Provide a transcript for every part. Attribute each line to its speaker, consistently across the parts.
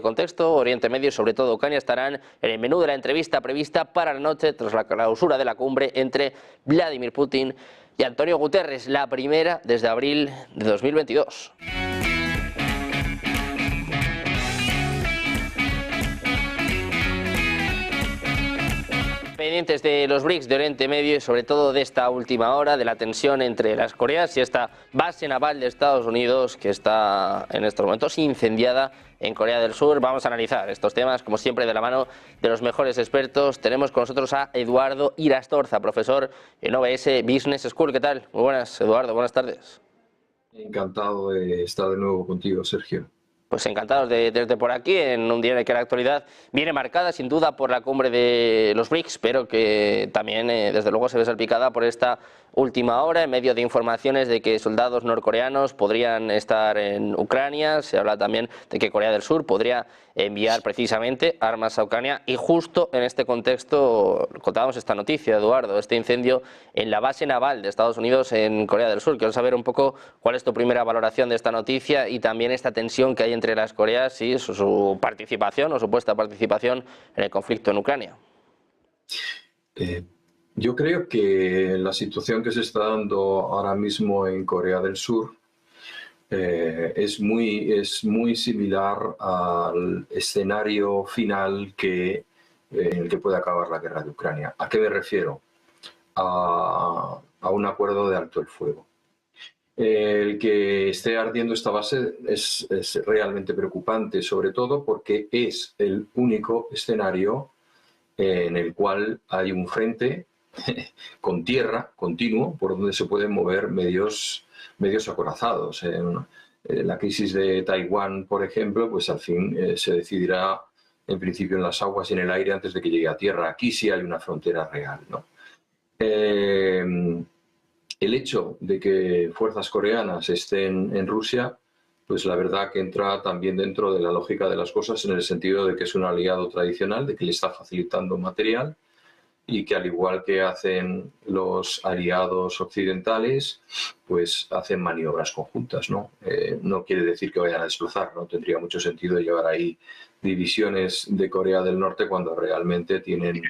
Speaker 1: contexto, Oriente Medio y sobre todo Ucrania estarán en el menú de la entrevista prevista para la noche tras la clausura de la cumbre entre Vladimir Putin y Antonio Guterres, la primera desde abril de 2022. Pendientes de los BRICS de Oriente Medio y sobre todo de esta última hora, de la tensión entre las Coreas y esta base naval de Estados Unidos que está en estos momentos incendiada en Corea del Sur. Vamos a analizar estos temas, como siempre, de la mano de los mejores expertos. Tenemos con nosotros a Eduardo Irastorza, profesor en OBS Business School. ¿Qué tal? Muy buenas, Eduardo, buenas tardes.
Speaker 2: Encantado de estar de nuevo contigo, Sergio.
Speaker 1: Pues encantados desde por aquí, en un día en el que la actualidad viene marcada sin duda por la cumbre de los BRICS, pero que también desde luego se ve salpicada por esta última hora en medio de informaciones de que soldados norcoreanos podrían estar en Ucrania. Se habla también de que Corea del Sur podría enviar precisamente armas a Ucrania y justo en este contexto contábamos esta noticia, Eduardo, este incendio en la base naval de Estados Unidos en Corea del Sur. Quiero saber un poco cuál es tu primera valoración de esta noticia y también esta tensión que hay entre las Coreas y su participación o supuesta participación en el conflicto en Ucrania.
Speaker 2: Yo creo que la situación que se está dando ahora mismo en Corea del Sur es muy similar al escenario final en el que puede acabar la guerra de Ucrania. ¿A qué me refiero? A un acuerdo de alto el fuego. El que esté ardiendo esta base es realmente preocupante, sobre todo porque es el único escenario en el cual hay un frente con tierra continuo por donde se pueden mover medios acorazados. En la crisis de Taiwán, por ejemplo, pues al fin se decidirá en principio en las aguas y en el aire antes de que llegue a tierra. Aquí sí hay una frontera real, ¿no? El hecho de que fuerzas coreanas estén en Rusia, pues la verdad que entra también dentro de la lógica de las cosas en el sentido de que es un aliado tradicional, de que le está facilitando material y que al igual que hacen los aliados occidentales, pues hacen maniobras conjuntas, ¿no? No quiere decir que vayan a desplazar, no tendría mucho sentido llevar ahí divisiones de Corea del Norte cuando realmente tienen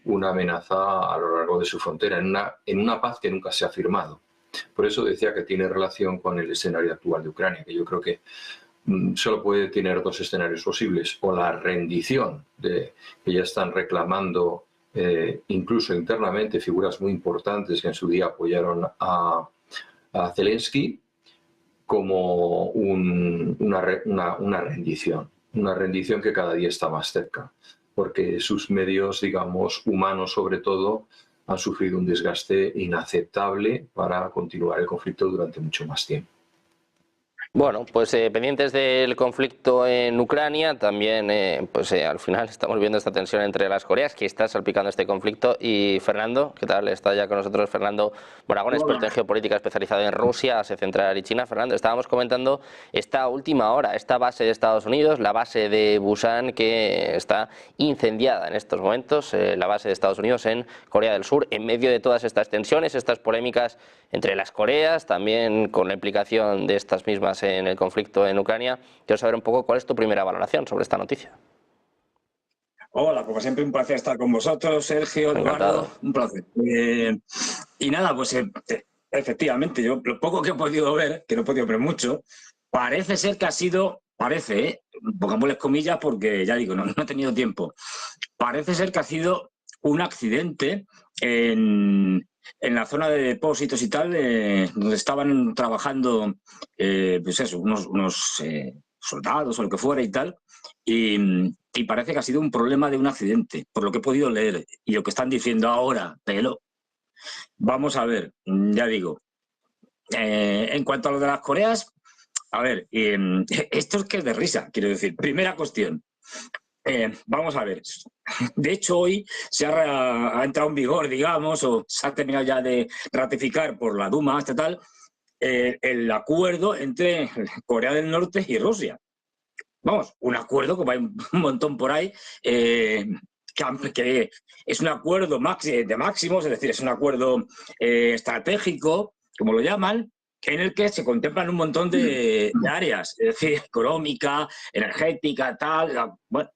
Speaker 2: una amenaza a lo largo de su frontera, en una paz que nunca se ha firmado. Por eso decía que tiene relación con el escenario actual de Ucrania, que yo creo que solo puede tener dos escenarios posibles, o la rendición que ya están reclamando incluso internamente figuras muy importantes que en su día apoyaron a Zelensky, como una rendición que cada día está más cerca, porque sus medios, digamos, humanos sobre todo, han sufrido un desgaste inaceptable para continuar el conflicto durante mucho más tiempo.
Speaker 1: Bueno, pues pendientes del conflicto en Ucrania, también al final estamos viendo esta tensión entre las Coreas que está salpicando este conflicto. Y Fernando, ¿qué tal? Está ya con nosotros Fernando Moragón, experto en geopolítica especializado en Rusia, Asia Central y China. Fernando, estábamos comentando esta última hora, esta base de Estados Unidos, la base de Busan, que está incendiada en estos momentos, la base de Estados Unidos en Corea del Sur, en medio de todas estas tensiones, estas polémicas entre las Coreas, también con la implicación de estas mismas en el conflicto en Ucrania. Quiero saber un poco cuál es tu primera valoración sobre esta noticia.
Speaker 3: Hola, como siempre un placer estar con vosotros, Sergio, Eduardo, un placer. Y nada, pues efectivamente, yo lo poco que he podido ver, que no he podido ver mucho, parece ser que ha sido, pongámosles comillas porque ya digo, no he tenido tiempo, parece ser que ha sido un accidente en la zona de depósitos y tal, donde estaban trabajando pues eso, unos soldados o lo que fuera y tal, y parece que ha sido un problema de un accidente, por lo que he podido leer y lo que están diciendo ahora, pero vamos a ver, ya digo, en cuanto a lo de las Coreas, a ver, esto es que es de risa, quiero decir, primera cuestión. Vamos a ver, de hecho hoy se ha entrado en vigor, digamos, o se ha terminado ya de ratificar por la Duma estatal el acuerdo entre Corea del Norte y Rusia. Vamos, un acuerdo que va un montón por ahí, que es un acuerdo de máximos, es decir, es un acuerdo estratégico, como lo llaman, en el que se contemplan un montón de áreas, es decir, económica, energética, tal, bueno,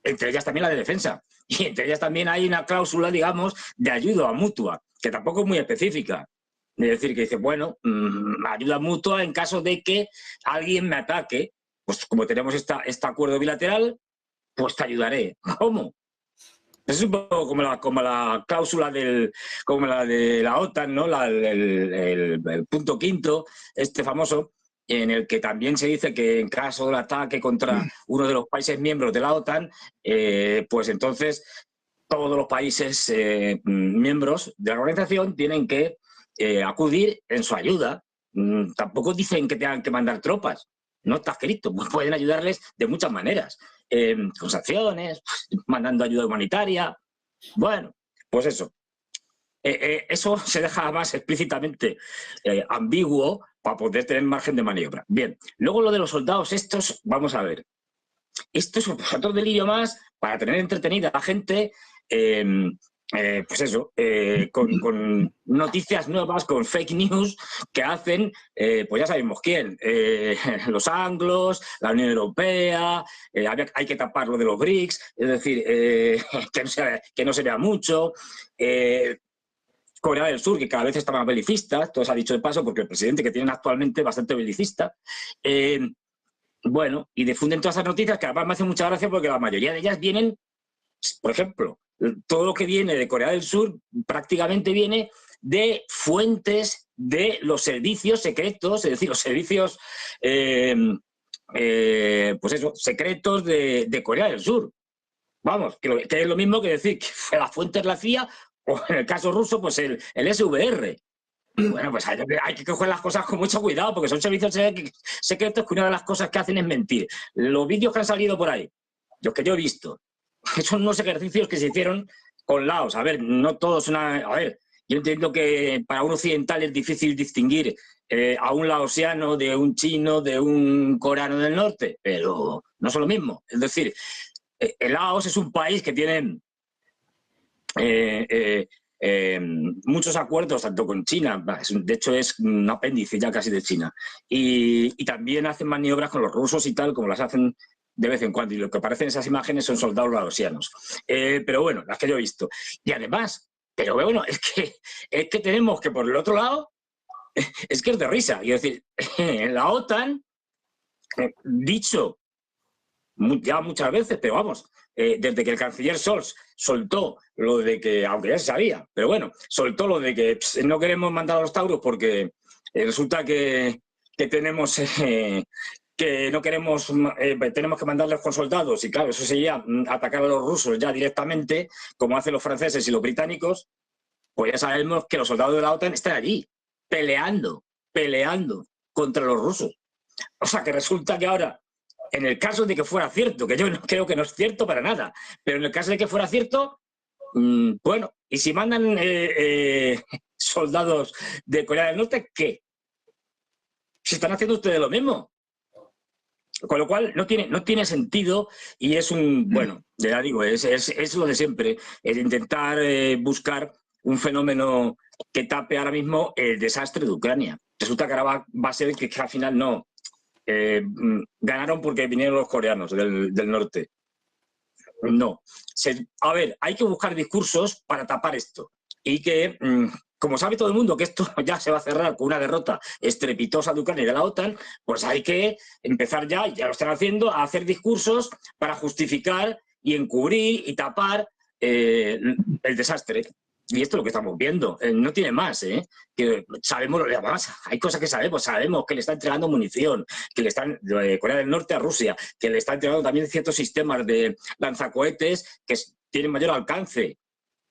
Speaker 3: entre ellas también la de defensa. Y entre ellas también hay una cláusula, digamos, de ayuda mutua, que tampoco es muy específica. Es decir, que dice, bueno, ayuda mutua en caso de que alguien me ataque, pues como tenemos este acuerdo bilateral, pues te ayudaré. ¿Cómo? Es un poco como la cláusula como la de la OTAN, ¿no? El punto quinto, este famoso, en el que también se dice que en caso del ataque contra uno de los países miembros de la OTAN, pues entonces todos los países miembros de la organización tienen que acudir en su ayuda. Tampoco dicen que tengan que mandar tropas, no está escrito, pueden ayudarles de muchas maneras. Con sanciones, mandando ayuda humanitaria. Bueno, pues eso. Eso se deja más explícitamente ambiguo para poder tener margen de maniobra. Bien, luego lo de los soldados estos, vamos a ver. Esto es otro delirio más para tener entretenida a la gente, pues eso, con noticias nuevas, con fake news que hacen, pues ya sabemos quién, los anglos, la Unión Europea, hay que tapar lo de los BRICS, es decir, que no se vea mucho, Corea del Sur, que cada vez está más belicista, todo se ha dicho de paso, porque el presidente que tienen actualmente es bastante belicista, bueno, y difunden todas esas noticias que además me hacen mucha gracia porque la mayoría de ellas vienen, por ejemplo, todo lo que viene de Corea del Sur prácticamente viene de fuentes de los servicios secretos, es decir, los servicios, pues eso, secretos de Corea del Sur. Vamos, que es lo mismo que decir que la fuente es la CIA o en el caso ruso, pues el SVR. Bueno, pues hay que coger las cosas con mucho cuidado porque son servicios secretos que una de las cosas que hacen es mentir. Los vídeos que han salido por ahí, los que yo he visto, son unos ejercicios que se hicieron con Laos. A ver, no todos a ver, yo entiendo que para un occidental es difícil distinguir a un laosiano de un chino, de un coreano del norte, pero no son lo mismo. Es decir, Laos es un país que tiene muchos acuerdos, tanto con China, de hecho es un apéndice ya casi de China, y también hacen maniobras con los rusos y tal, como las hacen de vez en cuando, y lo que aparecen en esas imágenes son soldados laosianos. Pero bueno, las que yo he visto. Y además, pero bueno, es que tenemos que por el otro lado, es que es de risa. Y es decir, en la OTAN, dicho ya muchas veces, pero vamos, desde que el canciller Scholz soltó lo de que, aunque ya se sabía, pero bueno, soltó lo de que no queremos mandar a los tauros porque resulta que tenemos... que no queremos, tenemos que mandarles con soldados, y claro, eso sería atacar a los rusos ya directamente, como hacen los franceses y los británicos, pues ya sabemos que los soldados de la OTAN están allí, peleando contra los rusos. O sea, que resulta que ahora, en el caso de que fuera cierto, que yo no creo que no es cierto para nada, pero en el caso de que fuera cierto, bueno, y si mandan soldados de Corea del Norte, ¿qué? Si están haciendo ustedes lo mismo. Con lo cual no tiene sentido y es bueno, ya digo, es lo de siempre, es intentar buscar un fenómeno que tape ahora mismo el desastre de Ucrania. Resulta que ahora va a ser que al final no. Ganaron porque vinieron los coreanos del norte. No. A ver, hay que buscar discursos para tapar esto y que... como sabe todo el mundo que esto ya se va a cerrar con una derrota estrepitosa de Ucrania y de la OTAN, pues hay que empezar ya lo están haciendo, a hacer discursos para justificar y encubrir y tapar el desastre. Y esto es lo que estamos viendo. No tiene más, que sabemos, además, hay cosas que sabemos que le está entregando munición, que le están de Corea del Norte a Rusia, que le está entregando también ciertos sistemas de lanzacohetes que tienen mayor alcance.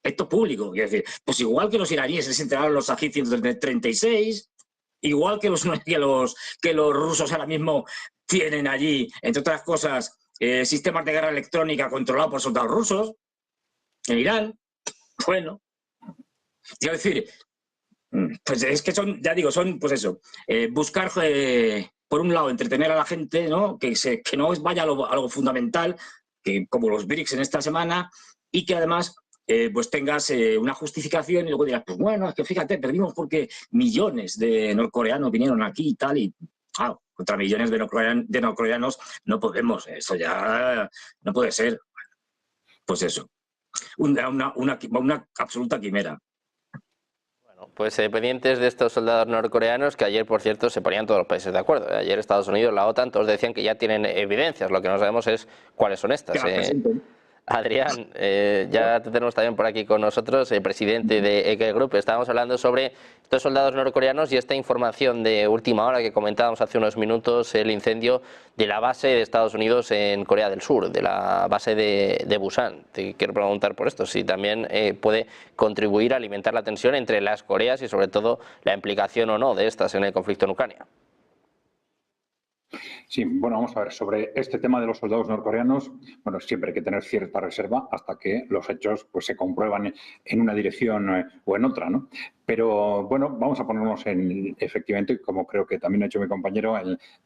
Speaker 3: Esto público, es decir, pues igual que los iraníes les entregaron los Sajid 136, igual que los rusos ahora mismo tienen allí, entre otras cosas, sistemas de guerra electrónica controlados por soldados rusos en Irán. Bueno, quiero decir, pues es que son, ya digo, son, pues eso, buscar, por un lado, entretener a la gente, ¿no? Que no vaya a algo fundamental, que como los BRICS en esta semana, y que además pues tengas una justificación y luego dirás, pues bueno, es que fíjate, perdimos porque millones de norcoreanos vinieron aquí y tal, y claro, contra millones de norcoreanos no podemos, eso ya no puede ser. Pues eso, una absoluta quimera.
Speaker 1: Bueno, pues pendientes de estos soldados norcoreanos que ayer, por cierto, se ponían todos los países de acuerdo. Ayer Estados Unidos, la OTAN, todos decían que ya tienen evidencias, lo que no sabemos es cuáles son estas. Adrián, ya te tenemos también por aquí con nosotros, el presidente de Ekel Group. Estábamos hablando sobre estos soldados norcoreanos y esta información de última hora que comentábamos hace unos minutos, el incendio de la base de Estados Unidos en Corea del Sur, de la base de Busan. Te quiero preguntar por esto, si también puede contribuir a alimentar la tensión entre las Coreas y sobre todo la implicación o no de estas en el conflicto en Ucrania.
Speaker 4: Sí, bueno, vamos a ver, sobre este tema de los soldados norcoreanos, bueno, siempre hay que tener cierta reserva hasta que los hechos pues, se comprueban en una dirección o en otra, ¿no? Pero, bueno, vamos a ponernos efectivamente, como creo que también ha hecho mi compañero,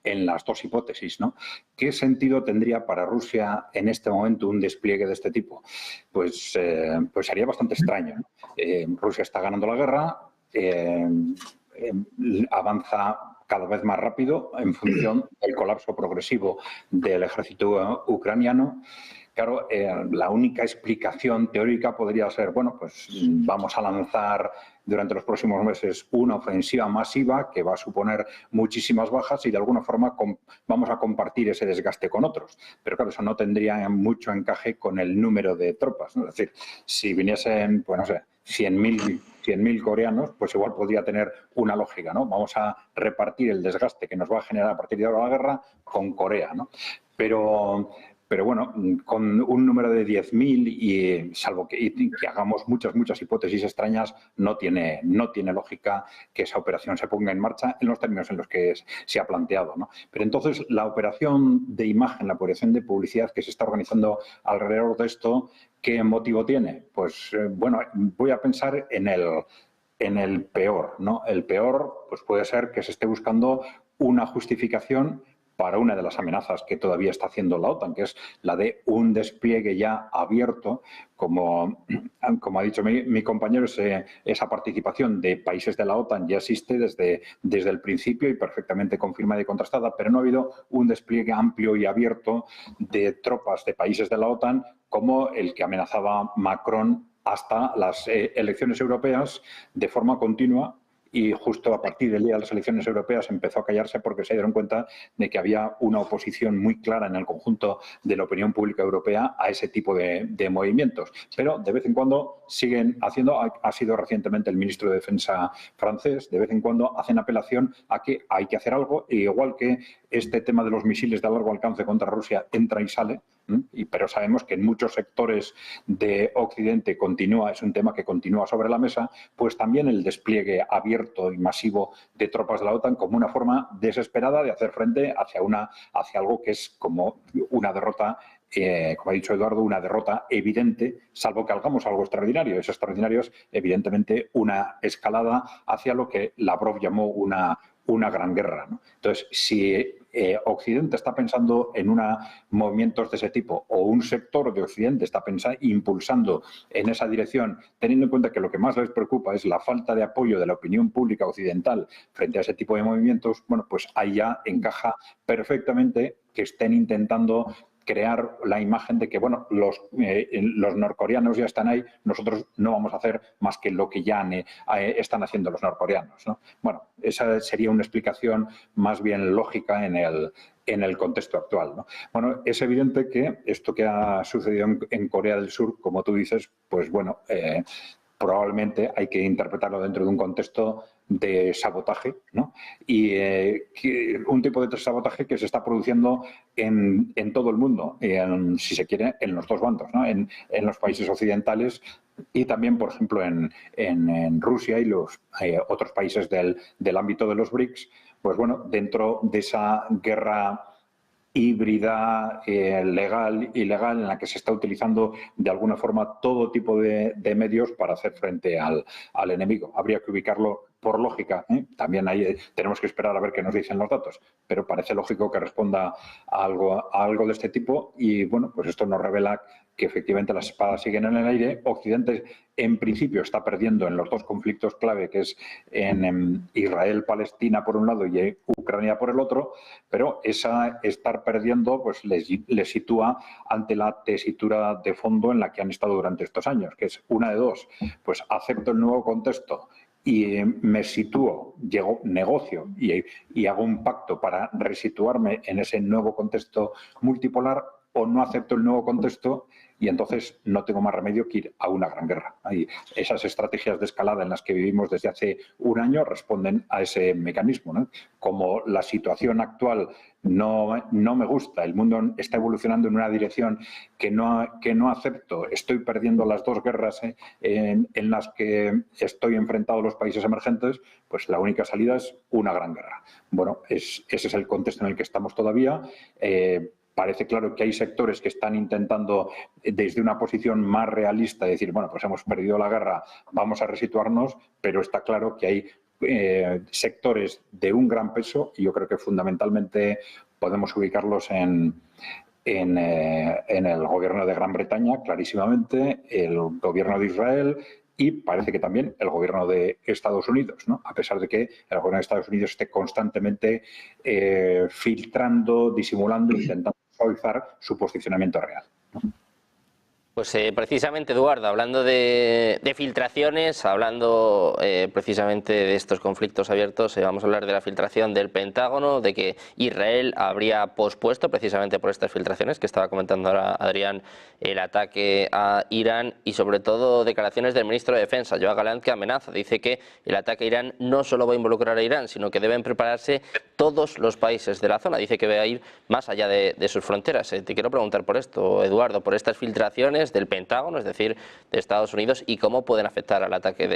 Speaker 4: en las dos hipótesis, ¿no? ¿Qué sentido tendría para Rusia en este momento un despliegue de este tipo? Pues sería bastante extraño, ¿no? Rusia está ganando la guerra, avanza cada vez más rápido en función del colapso progresivo del ejército ucraniano. Claro, la única explicación teórica podría ser, bueno, pues vamos a lanzar durante los próximos meses una ofensiva masiva que va a suponer muchísimas bajas y de alguna forma vamos a compartir ese desgaste con otros. Pero claro, eso no tendría mucho encaje con el número de tropas, ¿no? Es decir, si viniesen, pues no sé, 100.000 coreanos, pues igual podría tener una lógica, ¿no? Vamos a repartir el desgaste que nos va a generar a partir de ahora la guerra con Corea, ¿no? Pero bueno, con un número de 10.000 y salvo que hagamos muchas hipótesis extrañas, no tiene lógica que esa operación se ponga en marcha en los términos en los que se ha planteado, ¿no? Pero entonces la operación de imagen, la operación de publicidad que se está organizando alrededor de esto, ¿qué motivo tiene? Pues bueno, voy a pensar en el peor, ¿no? El peor pues puede ser que se esté buscando una justificación para una de las amenazas que todavía está haciendo la OTAN, que es la de un despliegue ya abierto, como ha dicho mi compañero, esa participación de países de la OTAN ya existe desde el principio y perfectamente confirmada y contrastada, pero no ha habido un despliegue amplio y abierto de tropas de países de la OTAN como el que amenazaba Macron hasta las elecciones europeas de forma continua. Y justo a partir del día de las elecciones europeas empezó a callarse porque se dieron cuenta de que había una oposición muy clara en el conjunto de la opinión pública europea a ese tipo de movimientos. Pero de vez en cuando siguen haciendo, ha sido recientemente el ministro de Defensa francés, de vez en cuando hacen apelación a que hay que hacer algo, e igual que este tema de los misiles de largo alcance contra Rusia entra y sale, pero sabemos que en muchos sectores de Occidente es un tema que continúa sobre la mesa, pues también el despliegue abierto y masivo de tropas de la OTAN como una forma desesperada de hacer frente hacia algo que es como una derrota, como ha dicho Eduardo, una derrota evidente, salvo que hagamos algo extraordinario. Eso extraordinario es, evidentemente, una escalada hacia lo que Lavrov llamó una gran guerra, ¿no? Entonces, si Occidente está pensando en movimientos de ese tipo o un sector de Occidente está impulsando en esa dirección, teniendo en cuenta que lo que más les preocupa es la falta de apoyo de la opinión pública occidental frente a ese tipo de movimientos, bueno, pues ahí ya encaja perfectamente que estén intentando crear la imagen de que, bueno, los norcoreanos ya están ahí, nosotros no vamos a hacer más que lo que ya están haciendo los norcoreanos, ¿no? Bueno, esa sería una explicación más bien lógica en el contexto actual, ¿no? Bueno, es evidente que esto que ha sucedido en Corea del Sur, como tú dices, pues bueno, probablemente hay que interpretarlo dentro de un contexto de sabotaje, ¿no? Y un tipo de sabotaje que se está produciendo en todo el mundo, si se quiere, en los dos bandos, ¿no? En los países occidentales y también, por ejemplo, en Rusia y los otros países del ámbito de los BRICS, pues bueno, dentro de esa guerra híbrida, legal, ilegal, en la que se está utilizando de alguna forma todo tipo de medios para hacer frente al enemigo. Habría que ubicarlo por lógica, también tenemos que esperar a ver qué nos dicen los datos, pero parece lógico que responda a algo de este tipo y, bueno, pues esto nos revela que efectivamente las espadas siguen en el aire. Occidente, en principio, está perdiendo en los dos conflictos clave, que es en Israel-Palestina por un lado y Ucrania por el otro, pero estar perdiendo pues les sitúa ante la tesitura de fondo en la que han estado durante estos años, que es una de dos, pues acepto el nuevo contexto y me sitúo, negocio y hago un pacto para resituarme en ese nuevo contexto multipolar, o no acepto el nuevo contexto y entonces no tengo más remedio que ir a una gran guerra. Y esas estrategias de escalada en las que vivimos desde hace un año responden a ese mecanismo, ¿no? Como la situación actual no me gusta, el mundo está evolucionando en una dirección que no acepto, estoy perdiendo las dos guerras en las que estoy enfrentado a los países emergentes, pues la única salida es una gran guerra. Bueno, ese es el contexto en el que estamos todavía. Parece claro que hay sectores que están intentando, desde una posición más realista, decir, bueno, pues hemos perdido la guerra, vamos a resituarnos, pero está claro que hay sectores de un gran peso, y yo creo que fundamentalmente podemos ubicarlos en el gobierno de Gran Bretaña, clarísimamente, el gobierno de Israel y parece que también el gobierno de Estados Unidos, ¿no? A pesar de que el gobierno de Estados Unidos esté constantemente filtrando, disimulando, intentando suavizar su posicionamiento real, ¿no?
Speaker 1: Pues precisamente, Eduardo, hablando de filtraciones, hablando precisamente de estos conflictos abiertos, vamos a hablar de la filtración del Pentágono, de que Israel habría pospuesto, precisamente por estas filtraciones que estaba comentando ahora Adrián, el ataque a Irán, y sobre todo declaraciones del ministro de Defensa, Yoav Gallant, que amenaza, dice que el ataque a Irán no solo va a involucrar a Irán, sino que deben prepararse todos los países de la zona. Dice que va a ir más allá de sus fronteras. Te quiero preguntar por esto, Eduardo, por estas filtraciones del Pentágono, es decir, de Estados Unidos, y cómo pueden afectar al ataque